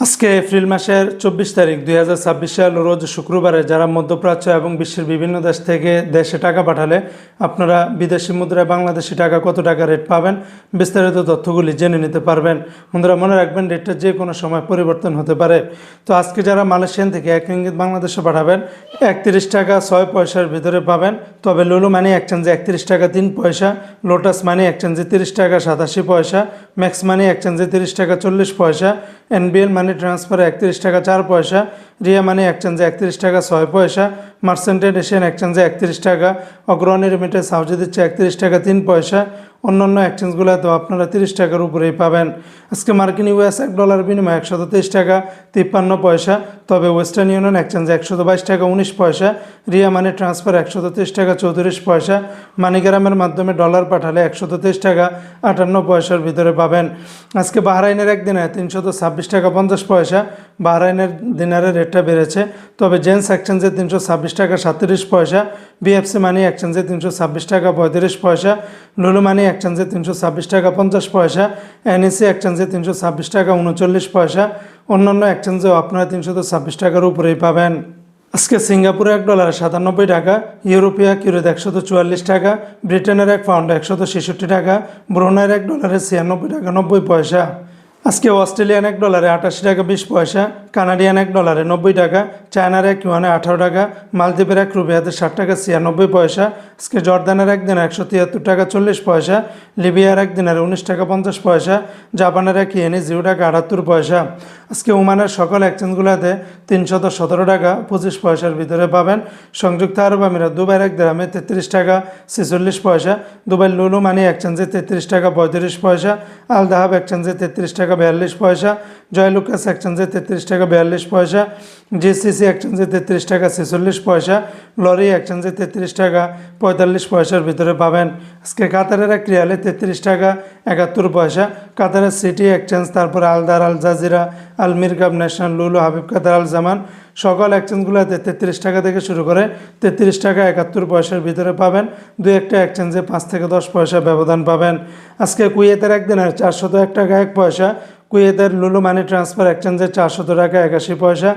আজকে এপ্রিল মাসের 24 তারিখ 2026 সাল রোজ শুক্রবারে যারা মধ্যপ্রাচ্য এবং বিশ্বের বিভিন্ন দেশ থেকে দেশে টাকা পাঠালে আপনারা বিদেশি মুদ্রায় বাংলাদেশি টাকা কত টাকা রেট পাবেন বিস্তারিত তথ্যগুলি জেনে নিতে পারবেন। বন্ধুরা মনে রাখবেন রেটটা যে কোনো সময় পরিবর্তন হতে পারে। তো আজকে যারা মালয়েশিয়ান থেকে 1 রিঙ্গিত বাংলাদেশে পাঠাবেন 31 টাকা 6 পয়সার ভিতরে পাবেন। তবে লুলু মানি এক্সচেঞ্জে 31 টাকা 3 পয়সা, লোটাস মানি এক্সচেঞ্জে 30 টাকা 87 পয়সা, ম্যাক্স মানি এক্সচেঞ্জে 30 টাকা 40 পয়সা, এনবিএল মানি ট্রান্সফারে 31 টাকা 4 পয়সা, রিয়া মানি এক্সচেঞ্জে 31 টাকা 6 পয়সা, মার্সেন্টেড এশিয়ান এক্সচেঞ্জে 31 টাকা, অগ্রণী রেমিটেন্স হাউজে দিচ্ছে 31 টাকা 3 পয়সা। অন্যান্য এক্সচেঞ্জগুলোতে আপনারা 30 টাকার উপরেই পাবেন। আজকে মার্কিন ইউএস $1 বিনিময়ে 123 টাকা 53 পয়সা। তবে ওয়েস্টার্ন ইউনিয়ন এক্সচেঞ্জে 122 টাকা 19 পয়সা, রিয়া মানি ট্রান্সফার 133 টাকা 34 পয়সা, মানিগ্রামের মাধ্যমে ডলার পাঠালে 123 টাকা 58 পয়সার ভিতরে পাবেন। আজকে বাহরাইনের একদিনে 326 টাকা 50 পয়সা, বাহরাইনের দিনারের রেটটা বেড়েছে। তবে জেন্স এক্সচেঞ্জে 326 টাকা 37 পয়সা, বিএফসি মানি এক্সচেঞ্জে 326 টাকা 35 পয়সা, লুলু মানি এক্সচেঞ্জে 326 টাকা 50 পয়সা, এনইসি এক্সচেঞ্জে 326 টাকা 39 পয়সা। অন্যান্য এক্সচেঞ্জেও আপনারা 326 টাকার উপরেই পাবেন। আজকে সিঙ্গাপুরে $1 97 টাকা, ইউরোপিয়া কিউরোতে 144 টাকা, ব্রিটেনের এক পাউন্ড 166 টাকা, ব্রুনাইয়ের $1 96 টাকা 90 পয়সা। আজকে অস্ট্রেলিয়ান $1 88 টাকা 20 পয়সা, কানাডিয়ান $1 90 টাকা, চায়নার এক ইউয়ানে 18 টাকা, মালদ্বীপের এক রুপিয়াতে 60 টাকা 96 পয়সা। আজকে জর্দানের একদিনে 173 টাকা 40 পয়সা, লিবিয়ার একদিনের 19 টাকা 50 পয়সা, জাপানের এক ইয়েনে 0 টাকা 78 পয়সা। আজকে ওমানের সকল এক্সচেঞ্জগুলোতে 317 টাকা 25 পয়সার ভিতরে পাবেন। সংযুক্ত আরব আমিরাত দুবাইয়ের এক দিরহামে 33 টাকা 46 পয়সা, দুবাই লুলু মানি এক্সচেঞ্জে 33 টাকা 35 পয়সা, আল দাহাব এক্সচেঞ্জে 33 টাকা 42 পয়সা, জয়লুকাস এক্সচেঞ্জে 33 টাকা 42 পয়সা, জিসিসি এক্সচেঞ্জে 33 টাকা 46 পয়সা, লরি এক্সচেঞ্জে 33 টাকা 45 পয়সার ভিতরে পাবেন। আজকে কাতারের এক রিয়ালে 33 টাকা 71 পয়সা, কাতারের সিটি এক্সচেঞ্জ, তারপরে আলদার, আল জাজিরা, আল মিরকাব ন্যাশনাল, লুলু, হাবিব কাতার, আল জামান সকল এক্সচেঞ্জগুলোতে 33 টাকা থেকে শুরু করে 33 টাকা 71 পয়সার ভিতরে পাবেন। দু একটা এক্সচেঞ্জে 5 থেকে 10 পয়সা ব্যবধান পাবেন। আজকে কুয়েতের একদিনের 401 টাকা 1 পয়সা, কুয়েতের লুলু মানি ট্রান্সফার এক্সচেঞ্জে 400 টাকা 81 পয়সা,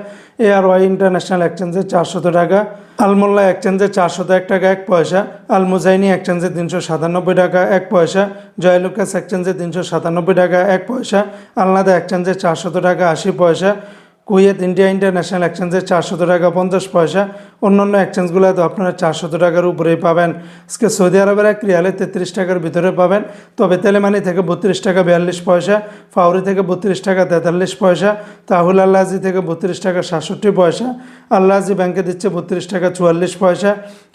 এআরওয়াই ইন্টারন্যাশনাল এক্সচেঞ্জে 400 টাকা, আলমোল্লা এক্সচেঞ্জে 401 টাকা 1 পয়সা, আল মুজাইনি এক্সচেঞ্জে 397 টাকা 1 পয়সা, জয়লুকাস এক্সচেঞ্জে 397 টাকা 1 পয়সা, আলনাদা এক্সচেঞ্জে 400 টাকা 80 পয়সা, কুয়েত ইন্ডিয়া ইন্টারন্যাশনাল এক্সচেঞ্জে 400 টাকা 50 পয়সা। অন্যান্য এক্সচেঞ্জগুলোতে আপনারা 400 টাকার উপরেই পাবেন। আজকে সৌদি আরবের এক রিয়ালে 33 টাকার ভিতরে পাবেন। তবে তেলেমানি থেকে 32 টাকা 42 পয়সা, ফাউরি থেকে 32 টাকা 43 পয়সা, তাহুল আল্লাহজি থেকে 32 টাকা 67 পয়সা, আল্লাহজি ব্যাংকে দিচ্ছে 32 টাকা 44 পয়সা,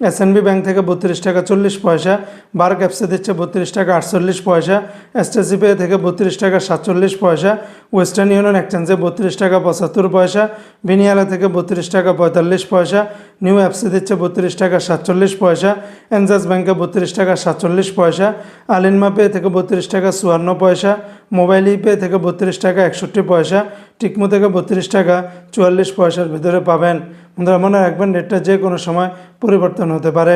এসএনবি ব্যাংক থেকে 32 টাকা 40 পয়সা, বার্ক অ্যাপসে দিচ্ছে 32 টাকা 48 পয়সা, এসটিসি পে থেকে 32 টাকা 47 পয়সা, ওয়েস্টার্ন ইউনিয়ন এক্সচেঞ্জে 32 টাকা 75 পয়সা, বিনিয়ালা থেকে 32 টাকা 45 পয়সা, নিউ অ্যাপসে দিচ্ছে 32 টাকা 47 পয়সা, এনজাস ব্যাংকে 32 টাকা 47 পয়সা, আলিনমা পে থেকে 32 টাকা 54 পয়সা, মোবাইল পে থেকে 32 টাকা 61 পয়সা, টিকমো থেকে 32 টাকা 44 পয়সার ভিতরে পাবেন। বন্ধুরা মনে রাখবেন রেটটা যে কোনো সময় পরিবর্তন হতে পারে।